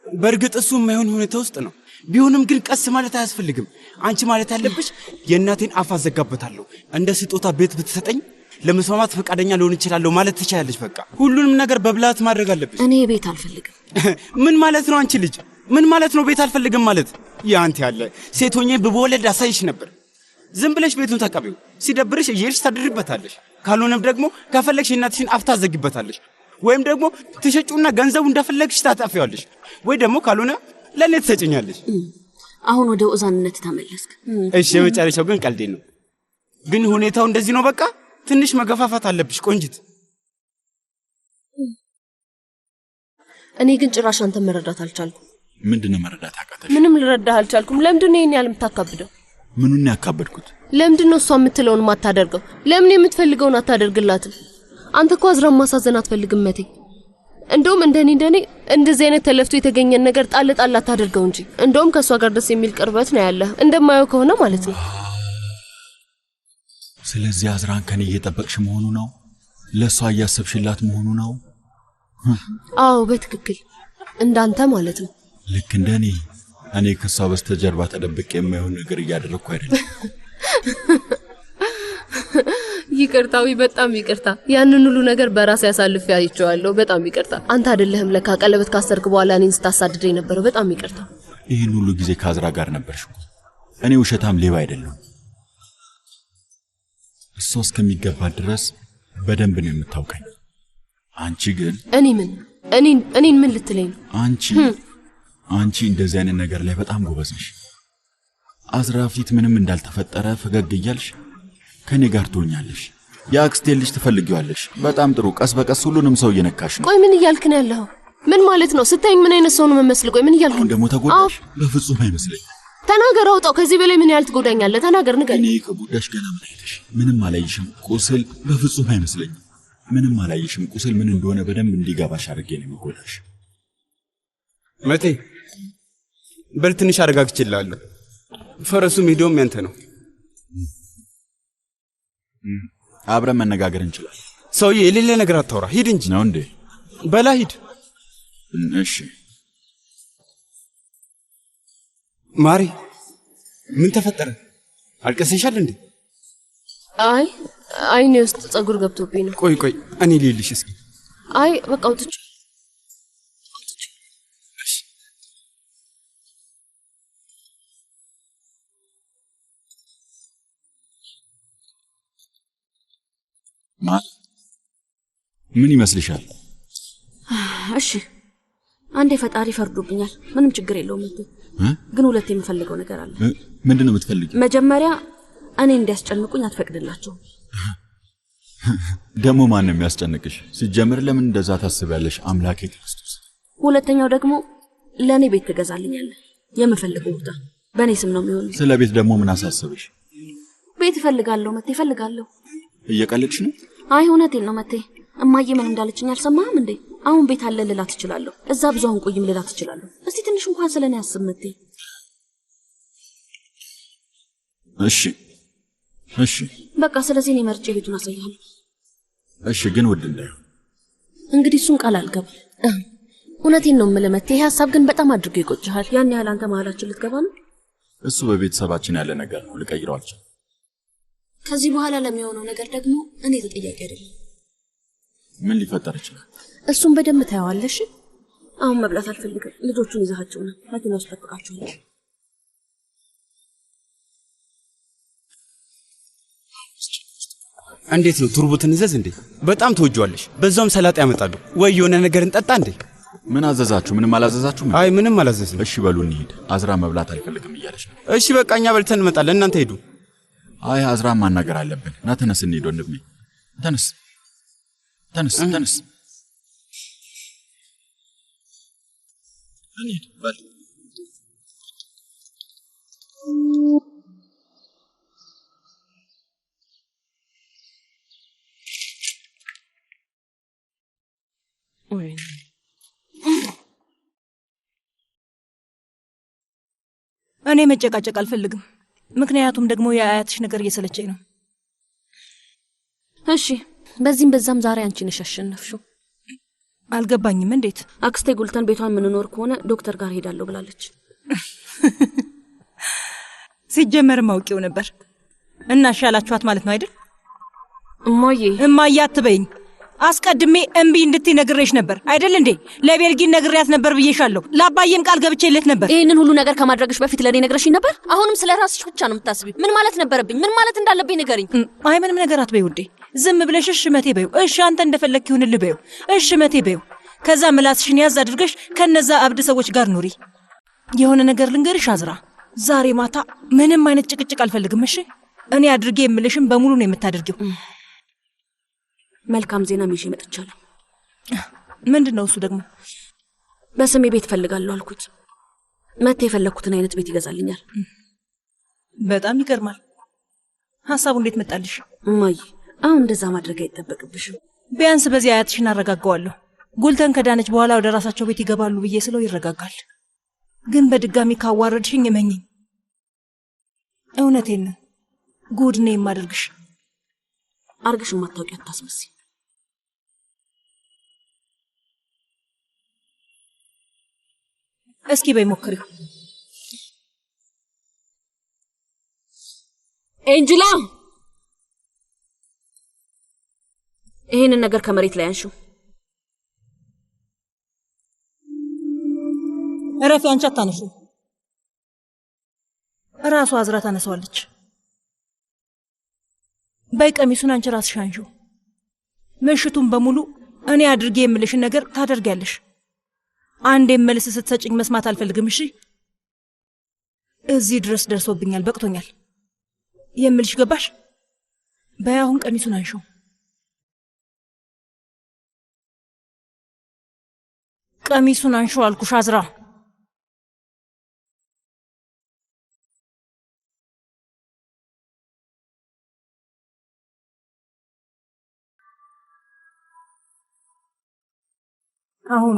በእርግጥ እሱ የማይሆን ሁኔታ ውስጥ ነው። ቢሆንም ግን ቀስ ማለት አያስፈልግም። አንቺ ማለት ያለብሽ የእናቴን አፍ አዘጋበታለሁ፣ እንደ ስጦታ ቤት ብትሰጠኝ ለመስማማት ፈቃደኛ ልሆን እችላለሁ ማለት ትችያለሽ። በቃ ሁሉንም ነገር በብልሃት ማድረግ አለብሽ። እኔ ቤት አልፈልግም። ምን ማለት ነው አንቺ ልጅ? ምን ማለት ነው ቤት አልፈልግም ማለት? ያንተ ያለ ሴቶኜ በወለድ አሳይሽ ነበር። ዝም ብለሽ ቤቱን ተቀበዩ። ሲደብርሽ እየሄድሽ ታድሪበታለሽ። ካልሆነም ደግሞ ከፈለግሽ እናትሽን አፍ ታዘጊበታለሽ። ወይም ደግሞ ትሸጩና ገንዘቡ እንደፈለግሽ ታጣፊዋለሽ። ወይ ደግሞ ካልሆነ ለኔ ትሰጭኛለሽ። አሁን ወደ ኦዛንነት ተመለስክ። እሺ የመጨረሻው ግን ቀልዴ ነው። ግን ሁኔታው እንደዚህ ነው። በቃ ትንሽ መገፋፋት አለብሽ ቆንጅት። እኔ ግን ጭራሽ አንተ መረዳት አልቻልኩም። ምንድነው መረዳት አቃተሽ? ምንም ልረዳህ አልቻልኩም። ለምንድነው ይሄን ያህል የምታካብደው? ምኑን ያካበድኩት? ለምንድነው እሷ የምትለውን ማታደርገው? ለምን የምትፈልገውን አታደርግላትም? አንተ እኮ አዝራን ማሳዘን አትፈልግም መቴ። እንደውም እንደኔ እንደዚህ አይነት ተለፍቶ የተገኘን ነገር ጣል አታደርገው እንጂ። እንደውም ከሷ ጋር ደስ የሚል ቅርበት ነው ያለህ እንደማየው ከሆነ ማለት ነው። ስለዚህ አዝራን ከኔ እየጠበቅሽ መሆኑ ነው? ለሷ እያሰብሽላት መሆኑ ነው? አዎ በትክክል እንዳንተ ማለት ነው። ልክ እንደኔ እኔ ከሷ በስተጀርባ ተደብቄ የማይሆን ነገር እያደረኩ አይደለም። ይቅርታዊ በጣም ይቅርታ። ያንን ሁሉ ነገር በራሴ ያሳልፍ ያይቸዋለሁ። በጣም ይቅርታ። አንተ አይደለህም ለካ ቀለበት ካሰርክ በኋላ እኔን ስታሳድደኝ ነበር። በጣም ይቅርታ። ይህን ሁሉ ጊዜ ከአዝራ ጋር ነበርሽ። እኔ ውሸታም ሌባ አይደለሁም። እሷ እስከሚገባ ድረስ በደንብ ነው የምታውቀኝ። አንቺ ግን እኔን ምን ልትለኝ ነው? አንቺ እንደዚህ አይነት ነገር ላይ በጣም ጎበዝ ነሽ። አዝራ ፊት ምንም እንዳልተፈጠረ ፈገግ እያልሽ ከኔ ጋር ትሆኛለሽ። የአክስቴን ልጅ ትፈልጊዋለሽ። በጣም ጥሩ። ቀስ በቀስ ሁሉንም ሰው እየነካሽ ነው። ቆይ ምን እያልክ ነው ያለኸው? ምን ማለት ነው? ስታይኝ ምን አይነት ሰው ነው የምመስል? ቆይ ምን እያልክ ነው? ደግሞ ተጎዳሽ? በፍጹም አይመስለኝም። ተናገር፣ አውጣው። ከዚህ በላይ ምን ያህል ትጎዳኛለህ? ተናገር፣ ንገር። እኔ ከጎዳሽ ገና ምን አይተሽ? ምንም አላየሽም። ቁስል በፍጹም አይመስለኝም። ምንም አላየሽም። ቁስል ምን እንደሆነ በደንብ እንዲገባሽ አድርጌ ነው የምጎዳሽ። መቴ በል ትንሽ አረጋግቼልሃለሁ። ፈረሱ ሜዳውም ያንተ ነው። አብረን መነጋገር እንችላለን። ሰውዬ የሌለ ነገር አታውራ። ሂድ እንጂ። ነው እንዴ? በላ ሂድ። እሺ ማሪ፣ ምን ተፈጠረ? አልቀሰሻል እንዴ? አይ አይኔ ውስጥ ጸጉር ገብቶብኝ ነው። ቆይ እኔ ልልሽ እስኪ። አይ በቃ አውጥቼ ምን ይመስልሻል? እሺ አንዴ ፈጣሪ ፈርዶብኛል። ምንም ችግር የለውም። ግን ሁለት የምፈልገው ነገር አለ። ምንድነው የምትፈልጊው? መጀመሪያ እኔ እንዲያስጨንቁኝ አትፈቅድላቸው። ደግሞ ማን ነው የሚያስጨንቅሽ? ሲጀምር ለምን እንደዛ ታስቢያለሽ? አምላኬ ክርስቶስ። ሁለተኛው ደግሞ ለእኔ ቤት ትገዛልኛለህ። የምፈልገው ቦታ በእኔ ስም ነው የሚሆነው። ስለ ቤት ደግሞ ምን አሳስብሽ? ቤት እፈልጋለሁ መቴ፣ እፈልጋለሁ። እየቀለድሽ ነው? አይ እውነቴን ነው መቴ። እማዬ ምን እንዳለችኝ አልሰማህም እንዴ? አሁን ቤት አለ ልላት እችላለሁ። እዛ ብዙ አሁን ቆይም ልላት እችላለሁ። እስቲ ትንሽ እንኳን ስለኔ አስብ መቴ። እሺ በቃ ስለዚህ እኔ መርጬ ቤቱን አሳያለሁ። እሺ ግን ውድ እንዳይሆን እንግዲህ እሱን ቃል አልገባም። እውነቴን ነው የምልህ መቴ። ይሄ ሀሳብ ግን በጣም አድርጎ ይቆጭሃል። ያን ያህል አንተ መሀላችን ልትገባ ነው? እሱ በቤተሰባችን ያለ ነገር ነው፣ ልቀይረው አልችልም። ከዚህ በኋላ ለሚሆነው ነገር ደግሞ እኔ ተጠያቂ አይደለም። ምን ሊፈጠር ይችላል? እሱን በደንብ ታየዋለሽ። አሁን መብላት አልፈልግም። ልጆቹን ይዛቸው ነው መኪና ውስጥ ጠብቃቸዋለሁ። እንዴት ነው ቱርቡትን እዘዝ እንዴ? በጣም ትወጂዋለሽ። በዛውም ሰላጣ ያመጣሉ። ወይ የሆነ ነገር እንጠጣ እንዴ? ምን አዘዛችሁ? ምንም አላዘዛችሁም? አይ ምንም አላዘዝም። እሺ በሉ እንሂድ። አዝራ መብላት አልፈልግም እያለች ነው። እሺ በቃ እኛ በልተን እንመጣለን፣ እናንተ ሄዱ። አይ አዝራ ማናገር አለብን። ና ተነስ እንሂድ ወንድሜ። ተነስ እንሂድ በል። እኔ መጨቃጨቅ አልፈልግም። ምክንያቱም ደግሞ የአያትሽ ነገር እየሰለቸኝ ነው። እሺ በዚህም በዛም ዛሬ አንቺ ነሽ ያሸነፍሽው። አልገባኝም። እንዴት? አክስቴ ጉልተን ቤቷን የምንኖር ከሆነ ዶክተር ጋር ሄዳለሁ ብላለች። ሲጀመርም አውቄው ነበር። እና ሻላችኋት ማለት ነው አይደል? እማዬ አትበይኝ። አስቀድሜ እምቢ እንድትይ ነግሬሽ ነበር አይደል እንዴ? ለቤልጊን ነግሬያት ነበር ብዬሻለሁ። ለአባዬም ቃል ገብቼለት ነበር። ይህንን ሁሉ ነገር ከማድረግሽ በፊት ለእኔ ነግረሽኝ ነበር። አሁንም ስለ ራስሽ ብቻ ነው የምታስቢው። ምን ማለት ነበረብኝ? ምን ማለት እንዳለብኝ ንገሪኝ። አይ ምንም ነገር አትበይ ውዴ። ዝም ብለሽ እሺ መቴ በይው። እሺ አንተ እንደፈለክ ይሁንልህ በይው። እሺ መቴ በይው። ከዛ ምላስሽን ያዝ አድርገሽ ከነዛ አብድ ሰዎች ጋር ኑሪ። የሆነ ነገር ልንገርሽ አዝራ፣ ዛሬ ማታ ምንም አይነት ጭቅጭቅ አልፈልግም። እሺ እኔ አድርጌ የምልሽም በሙሉ ነው የምታደርጊው። መልካም ዜና ይዤ መጥቻለሁ። ምንድነው እሱ ደግሞ? በስሜ ቤት ፈልጋለሁ አልኩት። መቴ የፈለኩትን አይነት ቤት ይገዛልኛል። በጣም ይገርማል። ሐሳቡ እንዴት መጣልሽ? እማዬ አሁን እንደዛ ማድረግ አይጠበቅብሽም። ቢያንስ በዚህ አያትሽን አረጋጋዋለሁ። ጉልተን ከዳነች በኋላ ወደ ራሳቸው ቤት ይገባሉ ብዬ ስለው ይረጋጋል። ግን በድጋሚ ካዋረድሽኝ እመኚኝ፣ እውነቴን ነው ጉድ ነው የማደርግሽ። አርግሽ ማታውቂ አታስመስይ። እስኪ በይ ሞክሪው። ኤንጅላ ይሄንን ነገር ከመሬት ላይ አንሺው። እረፊ። አንቺ አታነሺው። ራሷ አዝራ ታነሳዋለች። በይ ቀሚሱን አንቺ ራስሽ አንሺው። ምሽቱን በሙሉ እኔ አድርጌ የምልሽን ነገር ታደርጊያለሽ። አንድ መልስ ስትሰጭኝ መስማት አልፈልግም። እሺ እዚህ ድረስ ደርሶብኛል፣ በቅቶኛል የምልሽ ገባሽ? በይ አሁን ቀሚሱን አንሺው። ቀሚሱን አንሺው አልኩሽ አዝራ። አሁን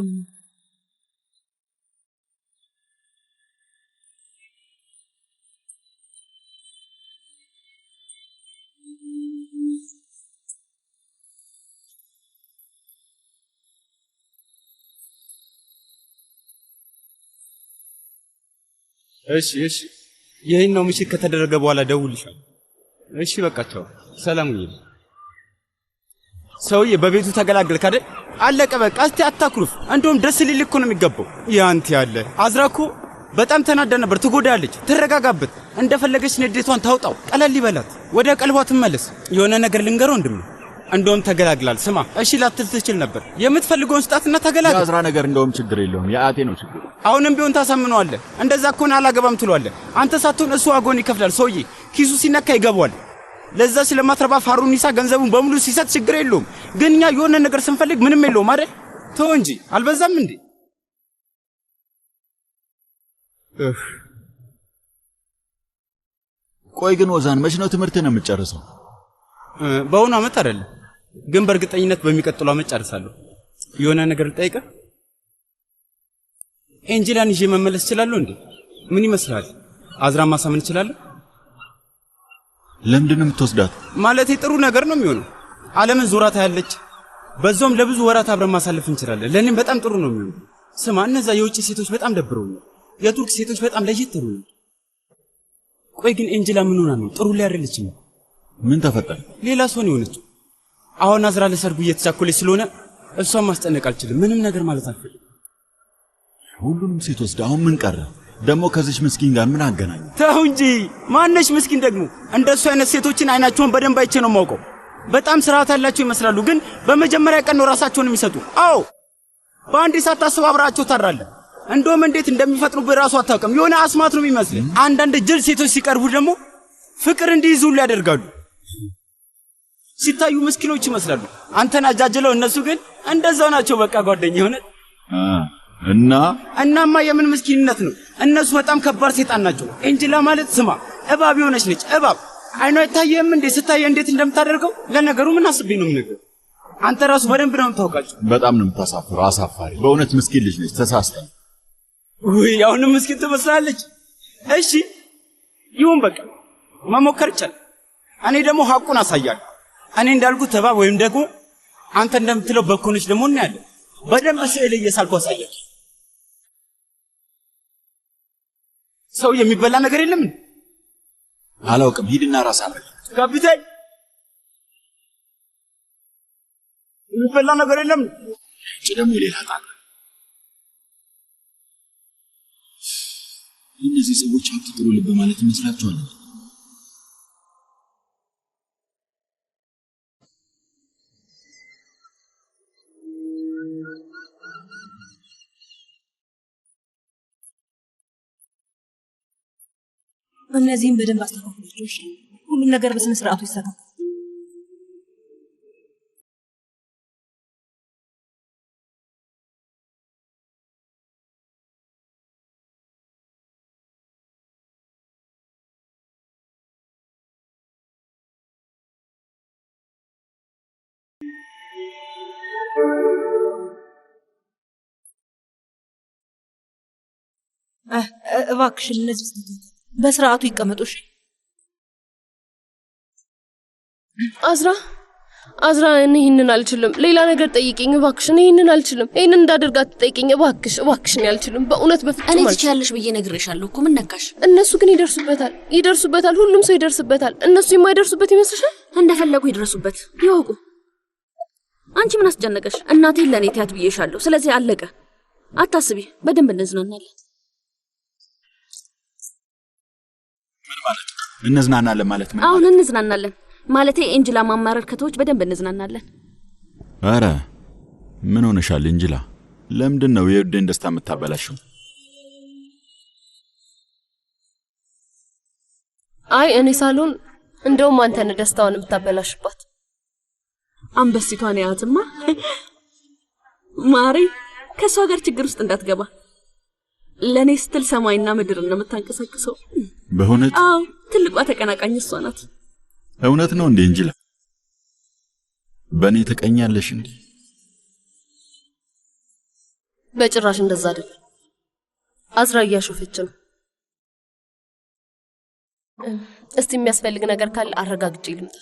እሺ ይሄን ነው ምሽት ከተደረገ በኋላ ደውልሻል። እሺ በቃቸው። ሰላም ይሁን። ሰውዬ በቤቱ ተገላገልክ አይደል? አለቀ በቃ። እስቲ አታኩርፍ። እንደውም ደስ ሊል እኮ ነው የሚገባው። ያንተ ያለ አዝራ እኮ በጣም ተናዳ ነበር። ትጎዳለች። ትረጋጋበት። እንደፈለገች ንዴቷን ታውጣው። ቀለል ይበላት። ወደ ቀልቧ ትመለስ። የሆነ ነገር ልንገረው ወንድም። እንደውም ተገላግላል። ስማ እሺ ላትል ትችል ነበር። የምትፈልገውን ስጣትና ተገላግል። የአዝራ ነገር እንደውም ችግር የለውም። የአቴ ነው ችግር። አሁንም ቢሆን ታሳምነዋለህ። እንደዛ ከሆነ አላገባም ትሏለህ። አንተ ሳትሆን እሱ አጎን ይከፍላል። ሰውዬ ኪሱ ሲነካ ይገባዋል። ለዛ ስለማትረባ ፋሩኒሳ ገንዘቡን በሙሉ ሲሰጥ ችግር የለውም። ግን እኛ የሆነ ነገር ስንፈልግ ምንም የለውም አይደል? ተው እንጂ አልበዛም እንዴ? ቆይ ግን ወዛን መች ነው ትምህርትን የምትጨርሰው? በአሁኑ ዓመት አይደለም፣ ግን በእርግጠኝነት በሚቀጥለው ዓመት ጨርሳለሁ። የሆነ ነገር ልጠይቅህ። ኤንጀላን ይዤ መመለስ እችላለሁ እንዴ? ምን ይመስላል? አዝራ ማሳመን እችላለሁ? ለምንድን ነው የምትወስዳት? ማለቴ ጥሩ ነገር ነው የሚሆነው። ዓለምን ዞራ ታያለች። በዛውም ለብዙ ወራት አብረን ማሳለፍ እንችላለን። ለኔም በጣም ጥሩ ነው የሚሆነው። ስማ እነዛ የውጭ ሴቶች በጣም ደብረውኛል። የቱርክ ሴቶች በጣም ለየት ይሉ። ቆይ ግን ኤንጀላ ምን ሆና ነው? ጥሩ ላይ አይደለችም። ምን ተፈጠረ? ሌላ ሰው ነው የሆነችው። አሁን አዝራ ለሰርጉ እየተቻኮለች ስለሆነ እሷን ማስጨነቅ አልችልም። ምንም ነገር ማለት አልፈልግም። ሁሉንም ሴት ወስደ አሁን ምን ቀረ? ደግሞ ከዚች ምስኪን ጋር ምን አገናኘ? ተው እንጂ ማነሽ ምስኪን ደግሞ? እንደሱ አይነት ሴቶችን አይናቸውን በደንብ አይቼ ነው የማውቀው። በጣም ስርዓት ያላቸው ይመስላሉ፣ ግን በመጀመሪያ ቀን ነው ራሳቸውን የሚሰጡ። አዎ በአንድ ሰዓት ታስብ አብራቸው ታራለ። እንደውም እንዴት እንደሚፈጥሩ በራሱ አታውቅም። የሆነ አስማት ነው የሚመስል። አንዳንድ ጅል ሴቶች ሲቀርቡ ደግሞ ፍቅር እንዲይዙሉ ያደርጋሉ። ሲታዩ ምስኪኖች ይመስላሉ። አንተን አጃጅለው፣ እነሱ ግን እንደዛው ናቸው። በቃ ጓደኛ ሆነ እናማ የምን ምስኪንነት ነው? እነሱ በጣም ከባድ ሴጣን ናቸው። ኤንጀላ ማለት ስማ እባብ የሆነች ነች። እባብ አይኗ አይታየም እንዴ? ስታየ እንዴት እንደምታደርገው። ለነገሩ ምን አስቤ ነው ነገር? አንተ ራሱ በደንብ ነው የምታውቃቸው። በጣም ነው የምታሳፍረው። አሳፋሪ። በእውነት ምስኪን ልጅ ነች። ተሳስተ ውይ አሁንም ምስኪን ትመስላለች። እሺ ይሁን በቃ መሞከር ይቻላል። እኔ ደግሞ ሐቁን አሳያለሁ። እኔ እንዳልኩት እባብ ወይም ደግሞ አንተ እንደምትለው በኮነች ደግሞ እናያለን። በደንብ ስዕል እየሳልኩ አሳያለሁ። ሰው የሚበላ ነገር የለም? አላውቅም። ሂድና ራስ አለ ካፒቴን፣ የሚበላ ነገር የለም? ደግሞ ሌላ ጣጣ። እነዚህ ሰዎች ሀብት ጥሩ ልብ ማለት ይመስላችኋል? እነዚህም በደንብ አስተካክሏቸው። እሺ ሁሉም ነገር በስነ ስርዓቱ ይሰራል። እባክሽን እነዚህ በስርዓቱ ይቀመጡ። እሺ አዝራ እኔ ይህንን አልችልም። ሌላ ነገር ጠይቂኝ እባክሽን። ይህንን አልችልም። ይህንን እንዳደርግ አትጠይቂኝ እባክሽን። ያልችልም በእውነት በፍጹም። እኔ ትችያለሽ ብዬ ነግሬሻለሁ እኮ። ምን ነካሽ? እነሱ ግን ይደርሱበታል። ሁሉም ሰው ይደርስበታል። እነሱ የማይደርሱበት ይመስልሻል? እንደፈለጉ ይደርሱበት፣ ይወቁ። አንቺ ምን አስጨነቀሽ? እናቴን ለእኔ ትያት ብዬሻለሁ። ስለዚህ አለቀ። አታስቢ። በደንብ እንዝናናለን። ምን ማለት ነው? እንዝናናለን ማለት ምን? አሁን እንዝናናለን ማለቴ ኤንጀላ ማማረር ከተዎች በደንብ እንዝናናለን። አረ ምን ሆነሻል እንጅላ? ለምንድን ነው የውዴን ደስታ የምታበላሽው? አይ እኔ ሳሎን እንደውም አንተ ነህ ደስታውን የምታበላሽባት። አንበሲቷን ያትማ ማሪ ከሷ ጋር ችግር ውስጥ እንዳትገባ። ለኔ ስትል ሰማይና ምድር ነው የምታንቀሳቅሰው። በእውነት? አዎ ትልቋ ተቀናቃኝ እሷ ናት። እውነት ነው እንዴ እንጅላ? በእኔ ተቀኛለሽ እንዴ? በጭራሽ እንደዛ አይደል። አዝራ እያሾፈች ነው። እስቲ የሚያስፈልግ ነገር ካለ አረጋግጬ ልምጣ።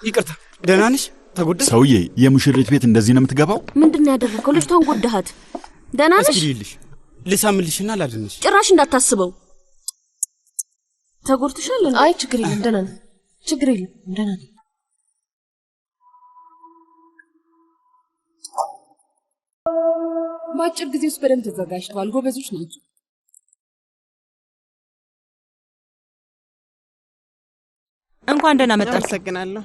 ይቅርታ። ደህና ነሽ? ተጎዳሽ? ሰውዬ የሙሽሪት ቤት እንደዚህ ነው የምትገባው? ምንድነው ያደረከው? ልጅቷን ጎዳሃት። ደህና ነሽ? እስኪ ልልሽ ልሳምልሽና ላድንሽ። ጭራሽ እንዳታስበው። ተጎድተሻል? አይ ችግር የለም ደህና ነኝ። ችግር የለም ደህና ነኝ። በአጭር ጊዜ ውስጥ በደንብ ተዘጋጅተዋል። ጎበዞች ናቸው። እንኳን ደህና መጣሽ። አመሰግናለሁ።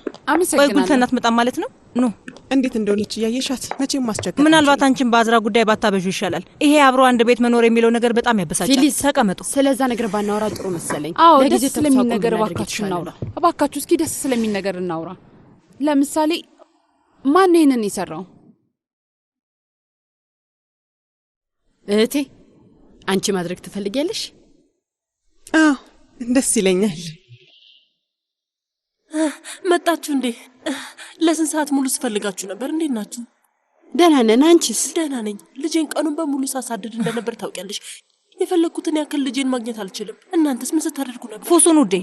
ቆይ ጉልተን አትመጣም ማለት ነው? ኑ እንዴት እንደሆነች እያየሻት መቼም ማስቸገር። ምናልባት አንቺን በአዝራ ጉዳይ ባታበዡ ይሻላል። ይሄ አብሮ አንድ ቤት መኖር የሚለው ነገር በጣም ያበሳጫል። ፊሊስ ተቀመጡ። ስለዛ ነገር ባናወራ ጥሩ መሰለኝ። አዎ ደስ ስለሚል ነገር እባካችሁ እናውራ። እባካችሁ እስኪ ደስ ስለሚል ነገር እናውራ። ለምሳሌ ማን ይሄንን ይሰራው? እህቴ አንቺ ማድረግ ትፈልጊያለሽ? አዎ ደስ ይለኛል። መጣችሁ እንዴ? ለስንት ሰዓት ሙሉ ስፈልጋችሁ ነበር። እንዴት ናችሁ? ደህና ነን። አንቺስ? ደህና ነኝ። ልጄን ቀኑን በሙሉ ሳሳድድ እንደነበር ታውቂያለሽ። የፈለኩትን ያክል ልጄን ማግኘት አልችልም። እናንተስ ምን ስታደርጉ ነበር? ፉሱን ውዴ፣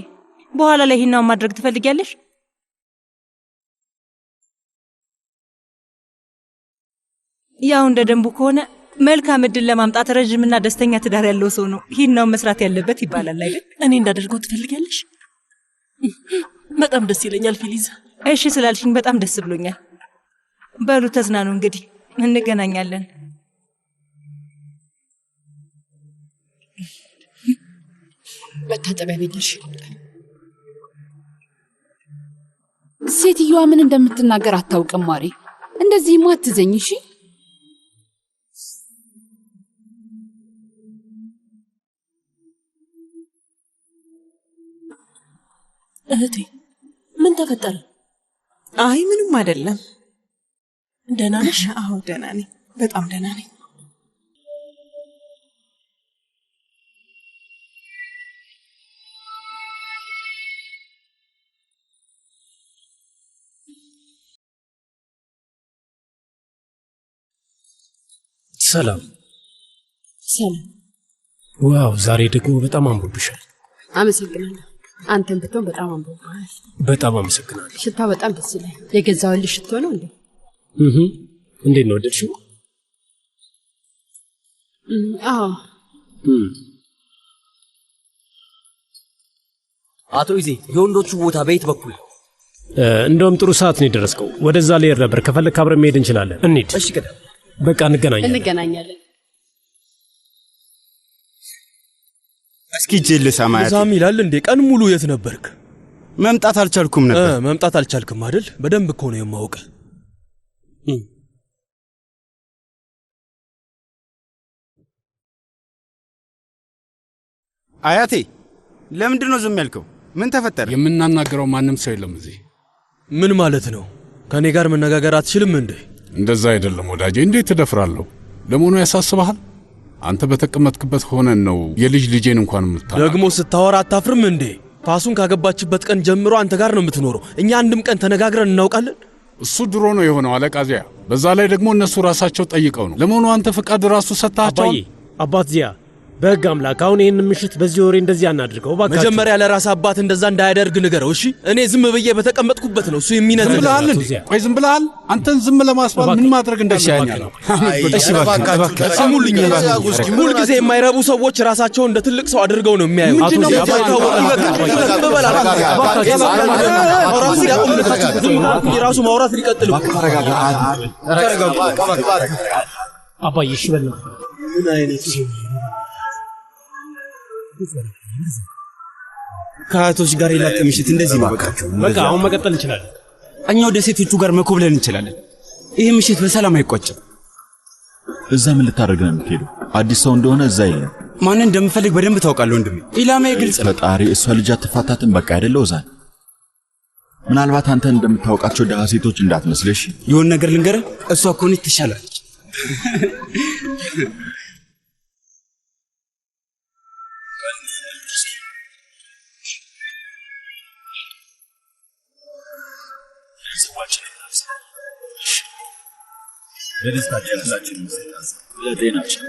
በኋላ ላይ ይሄን ማድረግ ትፈልጊያለሽ? ያው እንደ ደንቡ ከሆነ መልካም እድል ለማምጣት ረጅምና ደስተኛ ትዳር ያለው ሰው ነው ይሄን መስራት ያለበት ይባላል አይደል? እኔ እንዳደርገው ትፈልጊያለሽ? በጣም ደስ ይለኛል ፊሊዝ። እሺ ስላልሽኝ በጣም ደስ ብሎኛል። በሉ ተዝናኑ፣ እንግዲህ እንገናኛለን። መታጠቢያ ቤት ነሽ? ሴትዮዋ ምን እንደምትናገር አታውቅም ማሪ። እንደዚህማ አትዘኝ እሺ? እህቴ ምን ተፈጠረ? አይ ምንም አይደለም። ደህና ነሽ? አዎ ደህና ነኝ፣ በጣም ደህና ነኝ። ሰላም ሰላም። ዋው ዛሬ ደግሞ በጣም አምሮብሻል። አመሰግናለሁ። አንተም ብትሆን በጣም አምሮብሃል። በጣም አመሰግናለሁ። ሽታው በጣም ደስ ይላል። የገዛሁልሽ ሽቶ ነው እንዴ? እንዴት ነው ወደድሽው? አዎ። አቶ ይዜ የወንዶቹ ቦታ በየት በኩል? እንደውም ጥሩ ሰዓት ነው የደረስከው። ወደዛ ልሄድ ነበር። ከፈለክ አብረን መሄድ እንችላለን። እንሂድ። እሺ ቀደም በቃ እንገናኛለን። እስኪ ጅል ሰማያት ዛም ይላል እንዴ? ቀን ሙሉ የት ነበርክ? መምጣት አልቻልኩም ነበር። መምጣት አልቻልክም አይደል? በደንብ እኮ ነው የማውቀ። አያቴ ለምንድን ነው ዝም ያልከው? ምን ተፈጠረ? የምናናገረው ማንም ሰው የለም እዚህ። ምን ማለት ነው? ከኔ ጋር መነጋገር አትችልም እንዴ? እንደዛ አይደለም ወዳጄ። እንዴት ትደፍራለሁ? ለመሆኑ ያሳስበሃል? አንተ በተቀመጥክበት ሆነን ነው የልጅ ልጄን እንኳን የምታወራ። ደግሞ ስታወራ አታፍርም እንዴ? ፋሱን ካገባችበት ቀን ጀምሮ አንተ ጋር ነው የምትኖረው። እኛ አንድም ቀን ተነጋግረን እናውቃለን? እሱ ድሮ ነው የሆነው አለቃ ዚያ። በዛ ላይ ደግሞ እነሱ ራሳቸው ጠይቀው ነው። ለመሆኑ አንተ ፈቃድ ራሱ ሰጣቸው? አባት ዚያ በህግ አምላክ አሁን ይህን ምሽት በዚህ ወሬ እንደዚህ አናድርገው እባክህ። መጀመሪያ ለራስ አባት እንደዛ እንዳያደርግ ንገረው እሺ? እኔ ዝም ብዬ በተቀመጥኩበት ነው እሱ የሚነግረው። ዝም ብለሃል እንዴ? ቆይ ዝም ብለሃል? አንተን ዝም ለማስባል ምን ማድረግ እንዳለብኝ? እሺ እባክህ ስሙልኝ። ሁልጊዜ የማይረቡ ሰዎች ራሳቸውን እንደ ትልቅ ሰው አድርገው ነው የሚያዩ። ራሱ ማውራት ሊቀጥል አባዬ እሺ በል ነው። ምን አይነት ከአያቶች ጋር የላቀ ምሽት እንደዚህ ነው። በቃ አሁን መቀጠል እንችላለን። እኛ ወደ ሴቶቹ ጋር መኮብለን እንችላለን። ይሄ ምሽት በሰላም አይቋጭም። እዛ ምን ልታደርግ ነው የምትሄደው? አዲስ ሰው እንደሆነ እዛ የለም። ማንን እንደምፈልግ በደንብ ታውቃለህ ወንድሜ። ኢላማዬ ግልጽ ነው። ፈጣሪ እሷ ልጅ አትፋታትም በቃ አይደለው ዛን ምናልባት አንተ እንደምታውቃቸው ደሃ ሴቶች እንዳትመስልሽ። የሆነ ነገር ልንገርህ፣ እሷ እኮ ነች ትሻላለች። ለደስታችን ለጤናችን